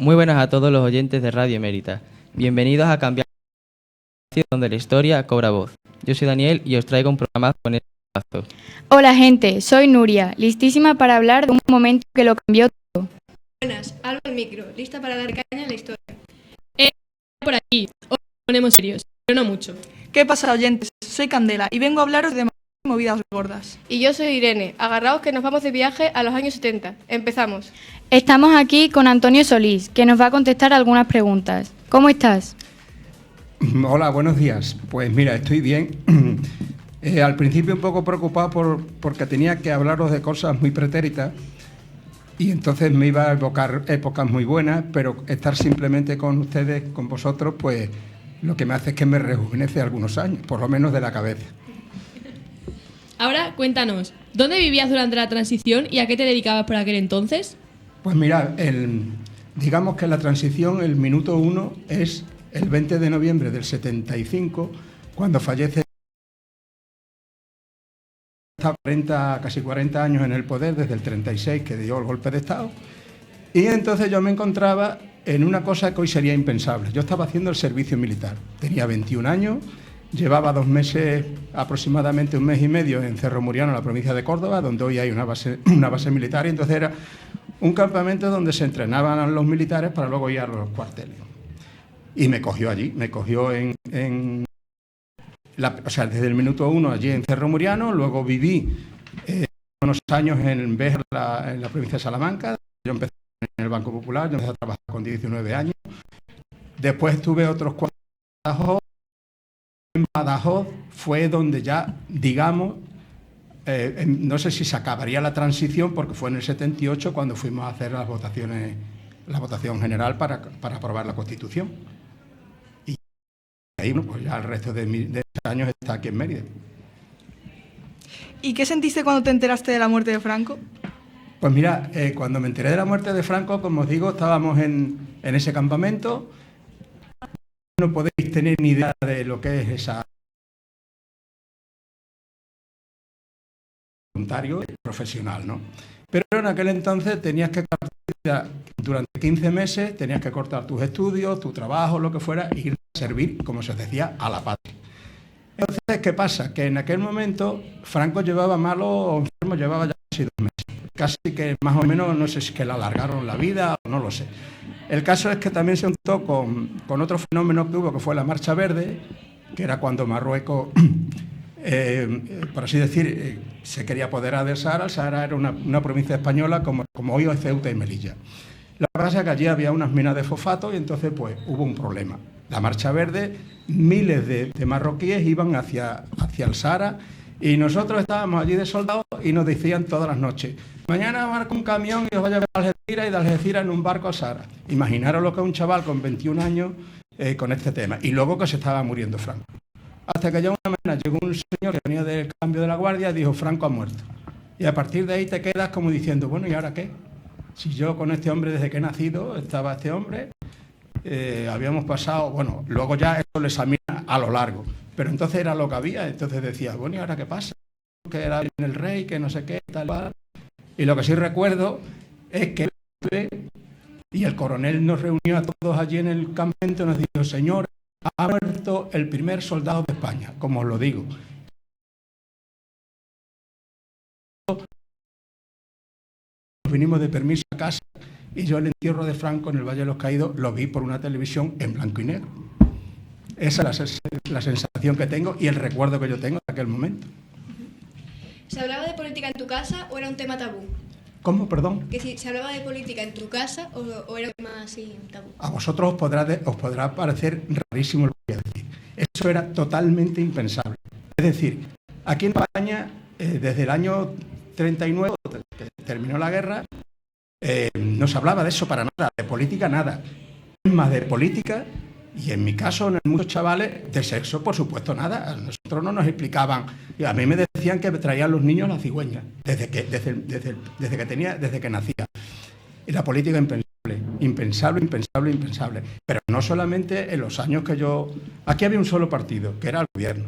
Muy buenas a todos los oyentes de Radio Emérita. Bienvenidos a Cambiar, donde la historia cobra voz. Yo soy Daniel y os traigo un programa con este paso. Hola gente, soy Nuria, listísima para hablar de un momento que lo cambió todo. Buenas, Alba al micro, lista para dar caña a la historia. Por aquí, hoy nos ponemos serios, pero no mucho. ¿Qué pasa, oyentes? Soy Candela y vengo a hablaros de movidas gordas. Y yo soy Irene, agarraos que nos vamos de viaje a los años 70. Empezamos. Estamos aquí con Antonio Solís, que nos va a contestar algunas preguntas. ¿Cómo estás? Hola, buenos días. Pues mira, estoy bien. Al principio un poco preocupado porque tenía que hablaros de cosas muy pretéritas y entonces me iba a evocar épocas muy buenas, pero estar simplemente con ustedes, con vosotros, pues lo que me hace es que me rejuvenece algunos años, por lo menos de la cabeza. Ahora, cuéntanos, ¿dónde vivías durante la transición y a qué te dedicabas por aquel entonces? Pues mira, digamos que la transición, el minuto 1 es el 20 de noviembre del 75, cuando fallece. Está casi 40 años en el poder, desde el 36 que dio el golpe de Estado, y entonces yo me encontraba en una cosa que hoy sería impensable. Yo estaba haciendo el servicio militar, tenía 21 años, llevaba 2 meses, aproximadamente un mes y medio en Cerro Muriano, en la provincia de Córdoba, donde hoy hay una base militar, y entonces era un campamento donde se entrenaban a los militares para luego ir a los cuarteles. Y me cogió allí, me cogió desde el minuto 1 allí en Cerro Muriano. Luego viví unos años en Béjar, en la provincia de Salamanca. Yo empecé en el Banco Popular, yo empecé a trabajar con 19 años. Después tuve otros 4 años en Badajoz. En Badajoz fue donde ya, digamos, no sé si se acabaría la transición, porque fue en el 78 cuando fuimos a hacer la votación general para aprobar la Constitución. Y ahí, pues ya el resto de años está aquí en Mérida. ¿Y qué sentiste cuando te enteraste de la muerte de Franco? Pues mira, cuando me enteré de la muerte de Franco, como os digo, estábamos en ese campamento. No podéis tener ni idea de lo que es esa voluntario y profesional, ¿no? Pero en aquel entonces tenías que durante 15 meses, tenías que cortar tus estudios, tu trabajo, lo que fuera, e ir a servir, como se os decía, a la patria. Entonces, ¿qué pasa? Que en aquel momento Franco llevaba malo o enfermo, llevaba ya casi 2 meses. Casi que más o menos, no sé si es que le alargaron la vida o no lo sé. El caso es que también se juntó con otro fenómeno que hubo, que fue la Marcha Verde, que era cuando Marruecos, por así decir, se quería apoderar del Sahara. El Sahara era una provincia española como hoy es Ceuta y Melilla. Lo que pasa es que allí había unas minas de fosfato y entonces pues hubo un problema. La Marcha Verde, miles de marroquíes iban hacia el Sahara y nosotros estábamos allí de soldados y nos decían todas las noches: mañana marca un camión y os vaya a Algeciras, y de Algeciras en un barco al Sahara. Imaginaros lo que es un chaval con 21 años con este tema. Y luego que se estaba muriendo Franco. Hasta que ya una mañana llegó un señor que venía del cambio de la guardia y dijo: Franco ha muerto. Y a partir de ahí te quedas como diciendo: bueno, ¿y ahora qué? Si yo con este hombre desde que he nacido, estaba este hombre, habíamos pasado, bueno, luego ya eso lo examina a lo largo, pero entonces era lo que había. Entonces decía: bueno, ¿y ahora qué pasa? Que era el rey, que no sé qué, tal. Y lo que sí recuerdo es que y el coronel nos reunió a todos allí en el campamento y nos dijo: señor, ha muerto el primer soldado de España, como os lo digo. Vinimos de permiso a casa y yo el entierro de Franco en el Valle de los Caídos lo vi por una televisión en blanco y negro. Esa es la sensación que tengo y el recuerdo que yo tengo de aquel momento. ¿Se hablaba de política en tu casa o era un tema tabú? ¿Cómo? Perdón. Que si se hablaba de política en tu casa o era un tema así tabú. A vosotros os podrá parecer rarísimo lo que voy a decir. Eso era totalmente impensable. Es decir, aquí en España, desde el año 39, que terminó la guerra, no se hablaba de eso para nada, de política nada. Más de política, y en mi caso, en muchos chavales, de sexo, por supuesto, nada. A nosotros no nos explicaban. Y a mí me decían que traían los niños la cigüeña, desde que nacía. Y la política impensable. Pero no solamente en los años que yo... Aquí había un solo partido, que era el gobierno.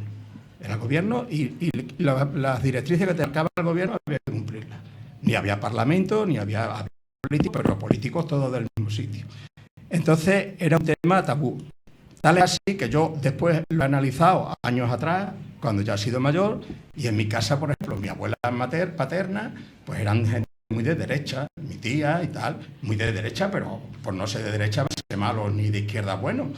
Era el gobierno y las directrices que te marcaba el gobierno había que cumplirlas. Ni había parlamento, ni había políticos, pero los políticos todos del mismo sitio. Entonces era un tema tabú. Tal es así que yo después lo he analizado años atrás, cuando ya he sido mayor, y en mi casa, por ejemplo, mi abuela paterna, pues eran gente muy de derecha, mi tía y tal, muy de derecha, pero por no ser de derecha, malo ni de izquierda bueno.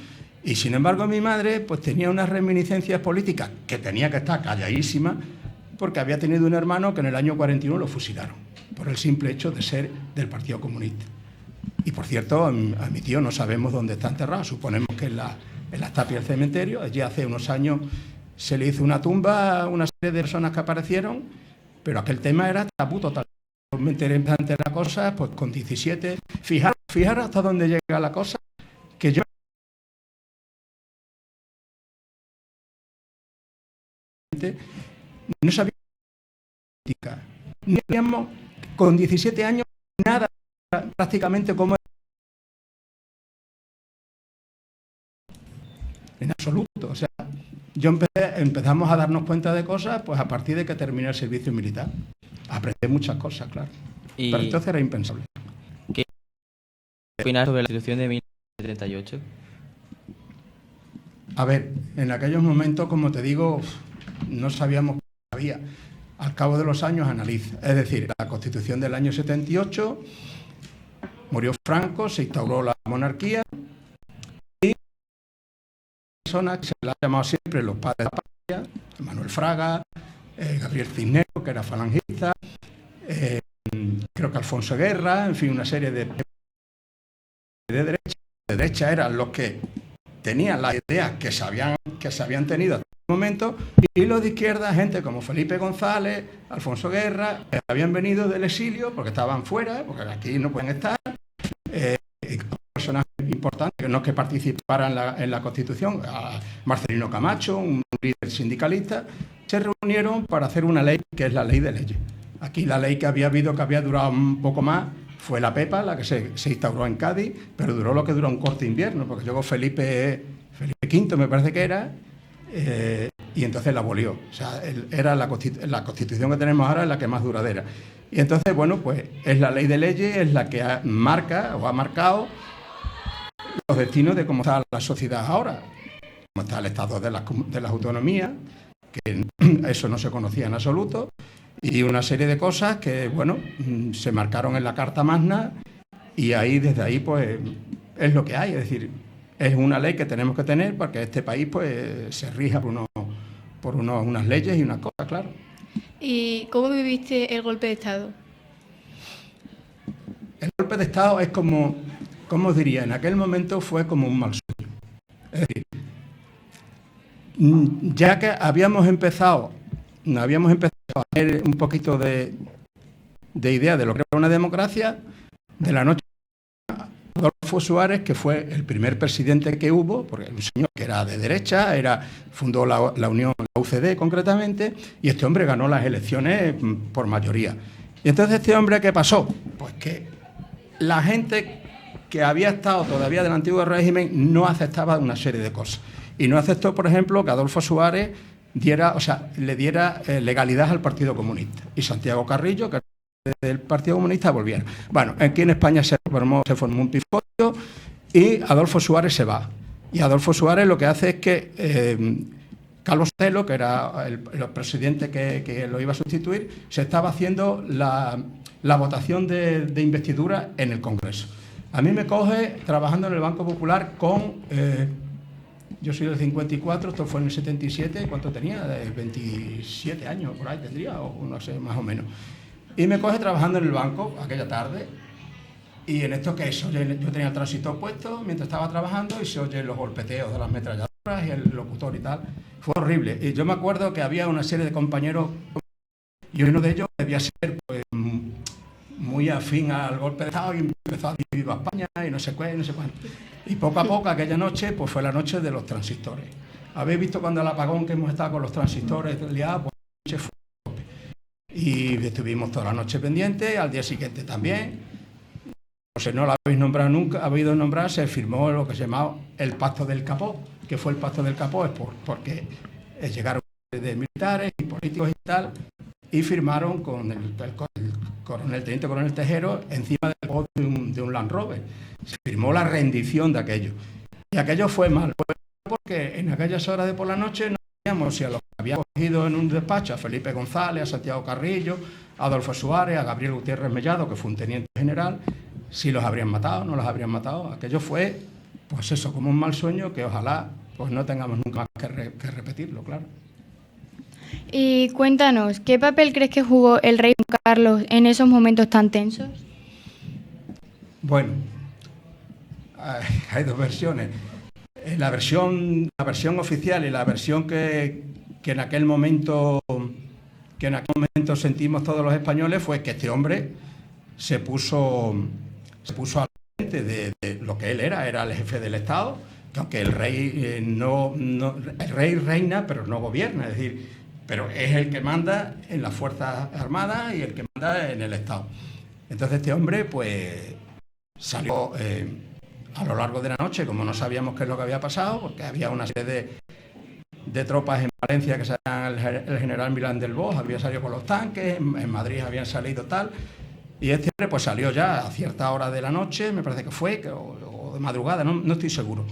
Y sin embargo mi madre pues tenía unas reminiscencias políticas que tenía que estar calladísima, porque había tenido un hermano que en el año 41 lo fusilaron, por el simple hecho de ser del Partido Comunista. Y por cierto, a mi tío no sabemos dónde está enterrado, suponemos que en las tapias del cementerio. Allí hace unos años se le hizo una tumba a una serie de personas que aparecieron, pero aquel tema era tabú total. Me enteré ante la cosa pues con 17. Fijaros hasta dónde llega la cosa, que yo no sabía ni sabíamos con 17 años nada prácticamente cómo en absoluto. O sea, empezamos a darnos cuenta de cosas pues a partir de que terminé el servicio militar. Aprendí muchas cosas, claro. Pero entonces era impensable. ¿Qué opinas sobre la Constitución de 1978? A ver, en aquellos momentos, como te digo, no sabíamos qué había. Al cabo de los años analiza. Es decir, la Constitución del año 78, murió Franco, se instauró la monarquía y personas que se la han llamado siempre los padres de la patria, Manuel Fraga, Gabriel Cisneros, que era falangista, creo que Alfonso Guerra, en fin, una serie de derecha eran los que tenían las ideas que se habían tenido hasta el momento, y los de izquierda, gente como Felipe González, Alfonso Guerra, que habían venido del exilio porque estaban fuera, porque aquí no pueden estar, personajes importantes que no es que participaran en la Constitución, a Marcelino Camacho, un líder sindicalista, se reunieron para hacer una ley que es la ley de leyes. Aquí la ley que había durado un poco más fue la PEPA, la que se instauró en Cádiz, pero duró lo que duró un corto invierno, porque llegó Felipe V, me parece que era, y entonces la abolió. O sea, era la Constitución que tenemos ahora es la que más duradera. Y entonces, bueno, pues es la ley de leyes, es la que ha marcado los destinos de cómo está la sociedad ahora, cómo está el estado de las autonomías, que eso no se conocía en absoluto, y una serie de cosas que, bueno, se marcaron en la Carta Magna, y desde ahí, pues, es lo que hay. Es decir, es una ley que tenemos que tener para que este país, pues, se rija por unas leyes y unas cosas, claro. ¿Y cómo viviste el golpe de Estado? El golpe de Estado es como os diría, en aquel momento fue como un mal sueño. Es decir, ya que habíamos empezado a tener un poquito de idea de lo que era una democracia, de la noche a Adolfo Suárez, que fue el primer presidente que hubo, porque un señor que era de derecha, fundó la Unión, la UCD concretamente, y este hombre ganó las elecciones por mayoría. Y entonces este hombre, ¿qué pasó? Pues que la gente que había estado todavía del antiguo régimen no aceptaba una serie de cosas. Y no aceptó, por ejemplo, que Adolfo Suárez le diera legalidad al Partido Comunista. Y Santiago Carrillo, que era del Partido Comunista, volviera. Bueno, aquí en España se formó un piforio y Adolfo Suárez se va. Y Adolfo Suárez lo que hace es que Carlos Celo, que era el presidente que lo iba a sustituir, se estaba haciendo la votación de investidura en el Congreso. A mí me coge trabajando en el Banco Popular yo soy del 54, esto fue en el 77, ¿cuánto tenía? 27 años, por ahí tendría, o no sé, más o menos. Y me coge trabajando en el banco aquella tarde, y en esto que yo tenía el transistor puesto mientras estaba trabajando y se oyen los golpeteos de las ametralladoras y el locutor y tal. Fue horrible. Y yo me acuerdo que había una serie de compañeros, y uno de ellos debía ser pues, muy afín al golpe de Estado, y empezó a decir viva España y no sé qué, no sé cuánto. Y poco a poco aquella noche pues fue la noche de los transistores. ¿Habéis visto cuando el apagón que hemos estado con los transistores del día? Pues la noche fue golpe. Y estuvimos toda la noche pendientes, al día siguiente también. No sé, no lo habéis nombrado nunca, habéis nombrar, se firmó lo que se llamaba el Pacto del Capó. ¿Qué fue el Pacto del Capó? Es porque llegaron de militares y políticos y tal, y firmaron con el teniente coronel Tejero encima del capó de un Land Rover. Se firmó la rendición de aquello. Y aquello fue mal, porque en aquellas horas de por la noche no sabíamos si a los que había cogido en un despacho, a Felipe González, a Santiago Carrillo, a Adolfo Suárez, a Gabriel Gutiérrez Mellado, que fue un teniente general, si los habrían matado o no los habrían matado. Aquello fue, pues eso, como un mal sueño que ojalá pues no tengamos nunca más que repetirlo, claro. Y cuéntanos, ¿qué papel crees que jugó el rey Juan Carlos en esos momentos tan tensos? Bueno, hay dos versiones. La versión oficial y la versión que en aquel momento sentimos todos los españoles fue que este hombre se puso al frente de lo que él era el jefe del Estado, que aunque el rey el rey reina pero no gobierna, es decir, pero es el que manda en las Fuerzas Armadas y el que manda en el Estado. Entonces este hombre pues salió a lo largo de la noche, como no sabíamos qué es lo que había pasado, porque había una serie de tropas en Valencia que salían, el general Milán del Bosch había salido con los tanques, en Madrid habían salido tal, y este hombre pues salió ya a cierta hora de la noche, me parece que fue, o de madrugada, no estoy seguro.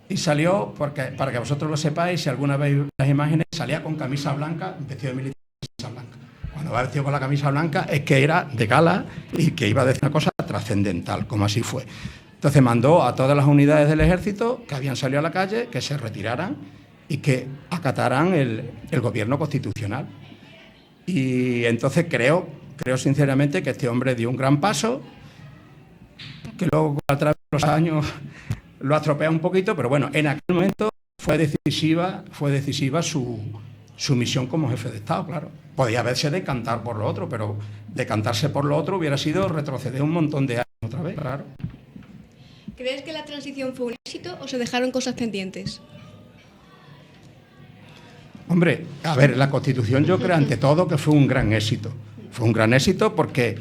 Y salió, porque, para que vosotros lo sepáis, si alguna vez veis las imágenes, salía con camisa blanca, vestido de militar con camisa blanca. Cuando va vestido con la camisa blanca es que era de gala y que iba a decir una cosa trascendental, como así fue. Entonces mandó a todas las unidades del ejército que habían salido a la calle que se retiraran y que acataran el gobierno constitucional. Y entonces creo sinceramente que este hombre dio un gran paso, que luego a través de los años lo ha estropeado un poquito, pero bueno, en aquel momento fue decisiva su misión como jefe de Estado, claro. Podía haberse decantar por lo otro, pero decantarse por lo otro hubiera sido retroceder un montón de años otra vez, claro. ¿Crees que la transición fue un éxito o se dejaron cosas pendientes? Hombre, a ver, la Constitución yo creo ante todo que fue un gran éxito. Fue un gran éxito porque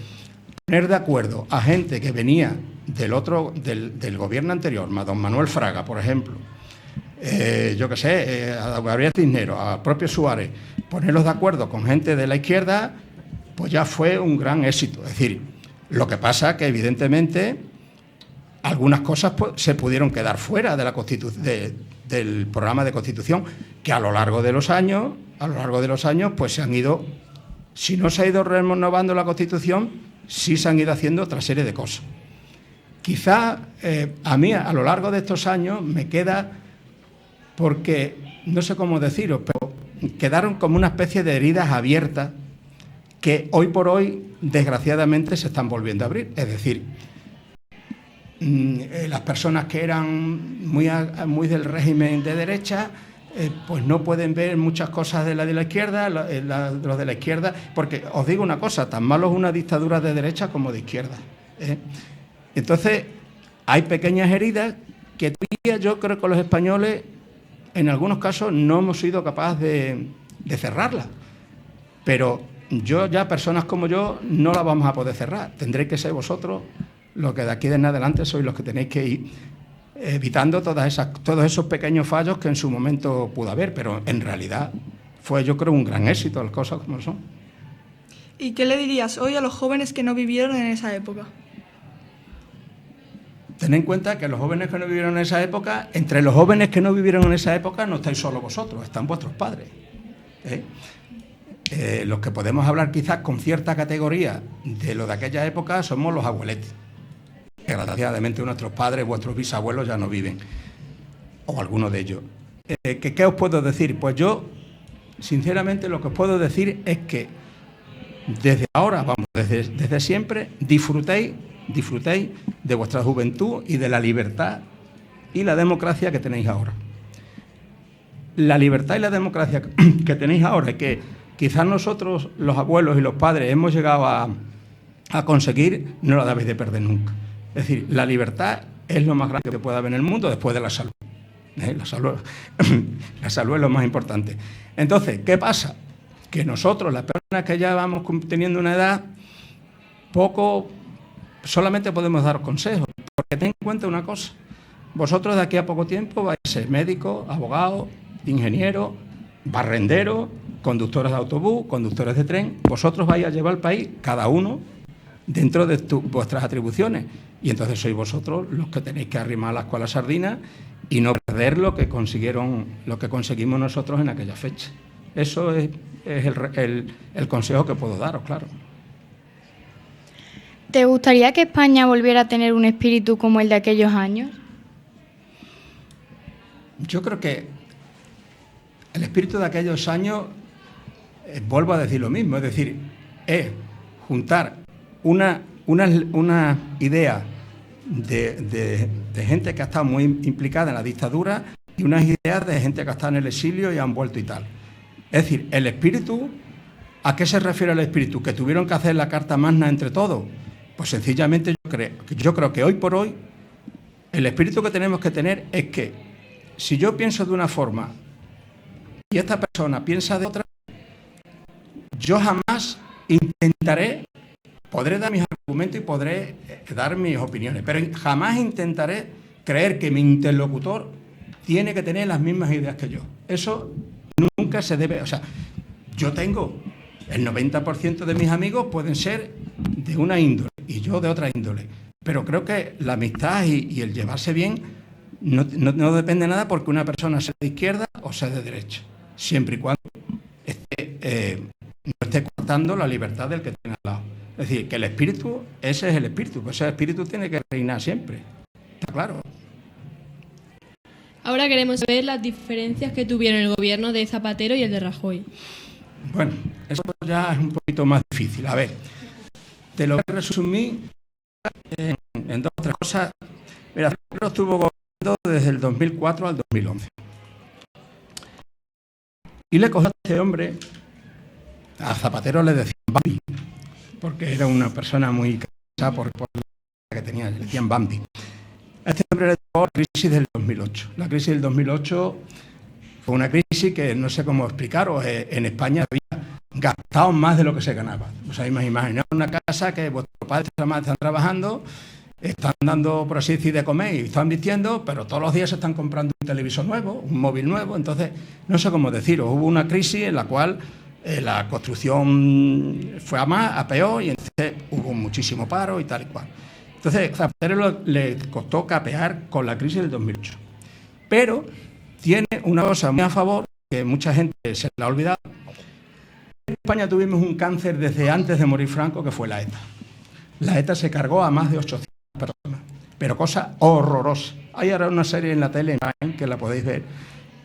poner de acuerdo a gente que venía del gobierno anterior, a don Manuel Fraga, por ejemplo, yo qué sé, a Gabriel Cisneros, al propio Suárez, ponerlos de acuerdo con gente de la izquierda, pues ya fue un gran éxito. Es decir, lo que pasa que evidentemente algunas cosas se pudieron quedar fuera de la del programa de Constitución, que a lo largo de los años, pues se han ido, si no se ha ido renovando la Constitución, sí se han ido haciendo otra serie de cosas. Quizá a mí a lo largo de estos años me queda, porque no sé cómo deciros, pero quedaron como una especie de heridas abiertas que hoy por hoy desgraciadamente se están volviendo a abrir. Es decir, las personas que eran muy del régimen de derecha pues no pueden ver muchas cosas de la izquierda, los de la izquierda, porque os digo una cosa, tan malo es una dictadura de derecha como de izquierda, ¿eh? Entonces hay pequeñas heridas que todavía yo creo que los españoles en algunos casos no hemos sido capaces de cerrarlas, pero personas como yo no las vamos a poder cerrar. Tendréis que ser vosotros los que de aquí en adelante sois los que tenéis que ir evitando todos esos pequeños fallos que en su momento pudo haber, pero en realidad fue, yo creo, un gran éxito, las cosas como son. ¿Y qué le dirías hoy a los jóvenes que no vivieron en esa época? Ten en cuenta que los jóvenes que no vivieron en esa época, entre los jóvenes que no vivieron en esa época no estáis solo vosotros, están vuestros padres, ¿eh? Los que podemos hablar quizás con cierta categoría de lo de aquella época somos los abueletes. Desgraciadamente nuestros padres, vuestros bisabuelos ya no viven, o algunos de ellos. ¿Qué os puedo decir? Pues yo, sinceramente, lo que os puedo decir es que desde ahora, desde siempre, disfrutéis de vuestra juventud y de la libertad y la democracia que tenéis ahora. La libertad y la democracia que tenéis ahora, y que quizás nosotros, los abuelos y los padres, hemos llegado a conseguir, no la debéis de perder nunca. Es decir, la libertad es lo más grande que puede haber en el mundo después de la salud. La salud es lo más importante. Entonces, ¿qué pasa? Que nosotros, las personas que ya vamos teniendo una edad, solamente podemos dar consejos. Porque ten en cuenta una cosa, vosotros de aquí a poco tiempo vais a ser médicos, abogados, ingenieros, barrenderos, conductores de autobús, conductores de tren. Vosotros vais a llevar el país, cada uno, dentro de vuestras atribuciones. Y entonces sois vosotros los que tenéis que arrimar la escuela sardina y no perder lo que conseguimos nosotros en aquella fecha. Eso es el consejo que puedo daros, claro. ¿Te gustaría que España volviera a tener un espíritu como el de aquellos años? Yo creo que el espíritu de aquellos años, vuelvo a decir lo mismo, es decir, es juntar una idea de gente que ha estado muy implicada en la dictadura y unas ideas de gente que ha estado en el exilio y han vuelto y tal. Es decir, el espíritu, ¿a qué se refiere el espíritu? ¿Que tuvieron que hacer la Carta Magna entre todos? Pues sencillamente yo creo que hoy por hoy el espíritu que tenemos que tener es que si yo pienso de una forma y esta persona piensa de otra, yo jamás podré dar mis argumentos y podré dar mis opiniones, pero jamás intentaré creer que mi interlocutor tiene que tener las mismas ideas que yo. Eso nunca se debe. O sea, yo tengo el 90% de mis amigos pueden ser de una índole y yo de otra índole, pero creo que la amistad y el llevarse bien no depende nada porque una persona sea de izquierda o sea de derecha, siempre y cuando no esté cortando la libertad del que tiene al lado. Es decir, que el espíritu, ese es el espíritu, pues ese espíritu tiene que reinar siempre, está claro. Ahora queremos saber las diferencias que tuvieron el gobierno de Zapatero y el de Rajoy. Bueno, eso ya es un poquito más difícil. A ver, te lo voy a resumir en dos o tres cosas. Mira, Zapatero estuvo gobernando desde el 2004 al 2011. Y le cogió a este hombre, a Zapatero le decían Bambi, porque era una persona muy cansada por la que tenía, le decían Bambi. A este hombre le tocó la crisis del 2008. La crisis del 2008 fue una crisis que no sé cómo explicaros. En España había gastado más de lo que se ganaba. Os habéis imaginado una casa que vuestros padres están trabajando, están dando, por así decir, de comer y están vistiendo, pero todos los días se están comprando un televisor nuevo, un móvil nuevo. Entonces, no sé cómo deciros. Hubo una crisis en la cual la construcción fue a más, a peor, y entonces hubo muchísimo paro y tal y cual. Entonces, a Zapatero le costó capear con la crisis del 2008. Pero tiene una cosa muy a favor, que mucha gente se la ha olvidado. En España tuvimos un cáncer desde antes de morir Franco, que fue la ETA. La ETA se cargó a más de 800 personas, pero cosa horrorosa. Hay ahora una serie en la tele que la podéis ver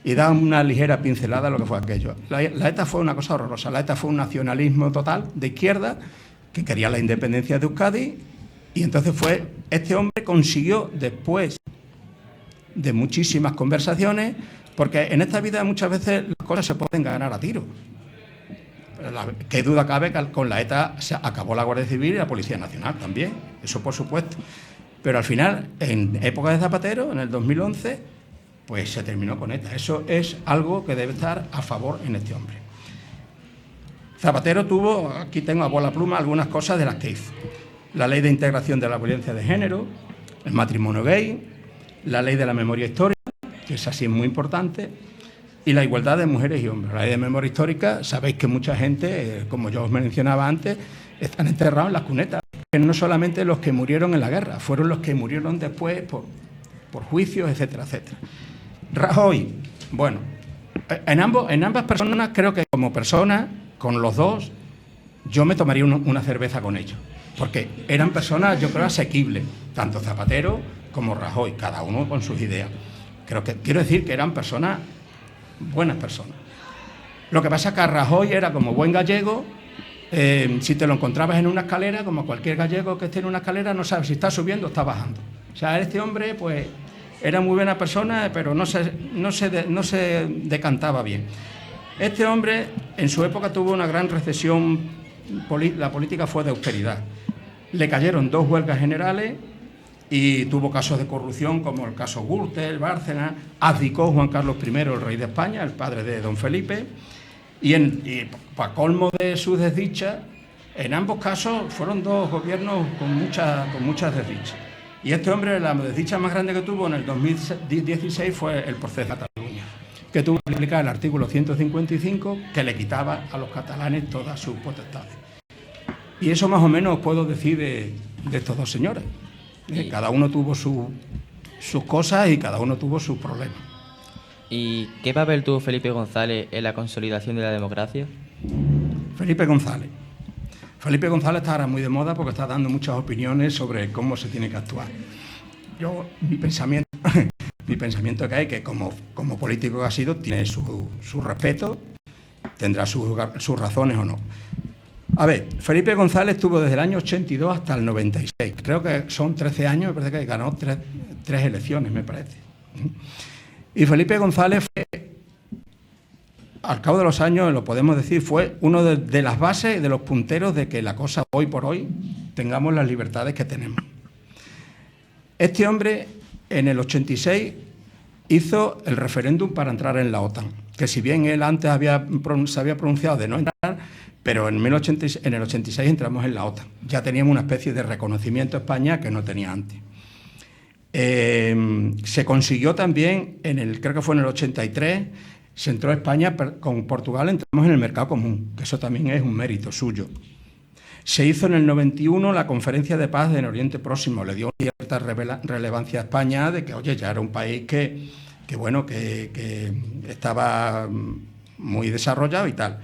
y da una ligera pincelada a lo que fue aquello. La ETA fue una cosa horrorosa. La ETA fue un nacionalismo total de izquierda que quería la independencia de Euskadi. Y entonces este hombre consiguió, después de muchísimas conversaciones, porque en esta vida muchas veces las cosas se pueden ganar a tiro. Qué duda cabe que con la ETA se acabó la Guardia Civil y la Policía Nacional también, eso por supuesto. Pero al final, en época de Zapatero, en el 2011, pues se terminó con ETA. Eso es algo que debe estar a favor en este hombre. Zapatero tuvo, aquí tengo a bola pluma, algunas cosas de las que hizo. La ley de integración de la violencia de género, el matrimonio gay, la ley de la memoria histórica, que es así muy importante, y la igualdad de mujeres y hombres. La ley de memoria histórica, sabéis que mucha gente, como yo os mencionaba antes, están enterrados en las cunetas, que no solamente los que murieron en la guerra, fueron los que murieron después por juicios, etcétera, etcétera. Rajoy, bueno, en ambas personas, creo que como persona, con los dos, yo me tomaría una cerveza con ellos. Porque eran personas, yo creo, asequibles, tanto Zapatero como Rajoy, cada uno con sus ideas. Quiero decir que eran personas, buenas personas. Lo que pasa es que Rajoy era como buen gallego, si te lo encontrabas en una escalera, como cualquier gallego que esté en una escalera, no sabe si está subiendo o está bajando. O sea, este hombre, pues, era muy buena persona, pero no se decantaba bien. Este hombre, en su época, tuvo una gran recesión, la política fue de austeridad. Le cayeron 2 huelgas generales y tuvo casos de corrupción como el caso Gürtel, Bárcenas, abdicó Juan Carlos I, el rey de España, el padre de don Felipe, y para colmo de sus desdichas, en ambos casos fueron 2 gobiernos con muchas desdichas. Y este hombre, la desdicha más grande que tuvo en el 2016 fue el proceso de Cataluña, que tuvo que aplicar el artículo 155, que le quitaba a los catalanes todas sus potestades. Y eso más o menos puedo decir de estos dos señores. Cada uno tuvo sus cosas y cada uno tuvo sus problemas. ¿Y qué papel tuvo Felipe González en la consolidación de la democracia? Felipe González. Felipe González está ahora muy de moda porque está dando muchas opiniones sobre cómo se tiene que actuar. Mi pensamiento que hay que como político que ha sido, tiene su respeto, tendrá sus razones o no. A ver, Felipe González estuvo desde el año 82 hasta el 96. Creo que son 13 años, me parece que ganó tres elecciones, me parece. Y Felipe González fue, al cabo de los años, lo podemos decir, fue uno de las bases, de los punteros de que la cosa hoy por hoy tengamos las libertades que tenemos. Este hombre, en el 86, hizo el referéndum para entrar en la OTAN, que si bien él antes se había pronunciado de no entrar, pero en el 86 entramos en la OTAN. Ya teníamos una especie de reconocimiento a España que no tenía antes. Se consiguió también, creo que fue en el 83, se entró a España con Portugal, entramos en el mercado común, que eso también es un mérito suyo. Se hizo en el 91 la conferencia de paz en Oriente Próximo, le dio cierta relevancia a España de que, oye, ya era un país que estaba muy desarrollado y tal.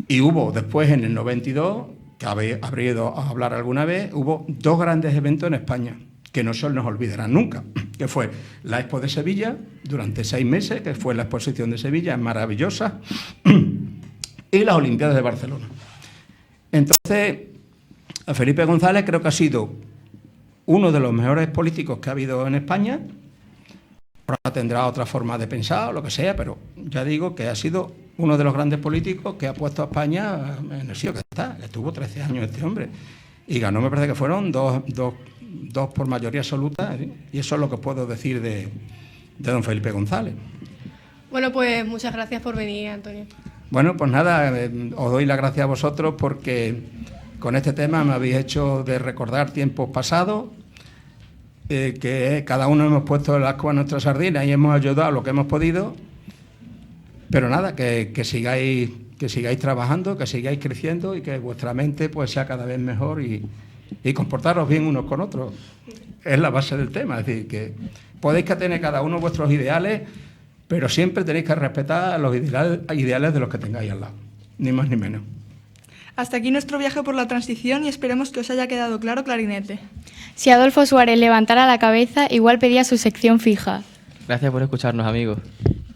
Y hubo después, en el 92, que habré ido a hablar alguna vez, hubo dos grandes eventos en España, que no se nos olvidarán nunca, que fue la Expo de Sevilla, durante 6 meses, que fue la exposición de Sevilla, maravillosa, y las Olimpiadas de Barcelona. Entonces, Felipe González creo que ha sido uno de los mejores políticos que ha habido en España. Ahora tendrá otra forma de pensar o lo que sea, pero ya digo que ha sido uno de los grandes políticos que ha puesto a España en el sitio que está. Estuvo 13 años este hombre y ganó, me parece que fueron dos por mayoría absoluta, y eso es lo que puedo decir de don Felipe González. Bueno, pues muchas gracias por venir, Antonio. Bueno, pues nada, os doy las gracias a vosotros porque con este tema me habéis hecho de recordar tiempos pasados, que cada uno hemos puesto el ascua a nuestra sardina y hemos ayudado lo que hemos podido, pero nada, que sigáis trabajando, que sigáis creciendo y que vuestra mente pues sea cada vez mejor y comportaros bien unos con otros. Es la base del tema, es decir, que podéis que tener cada uno vuestros ideales, pero siempre tenéis que respetar los ideales de los que tengáis al lado, ni más ni menos. Hasta aquí nuestro viaje por la transición y esperemos que os haya quedado claro, clarinete. Si Adolfo Suárez levantara la cabeza, igual pedía su sección fija. Gracias por escucharnos, amigos.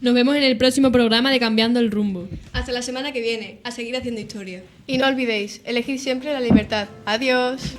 Nos vemos en el próximo programa de Cambiando el Rumbo. Hasta la semana que viene, a seguir haciendo historia. Y no olvidéis, elegid siempre la libertad. Adiós.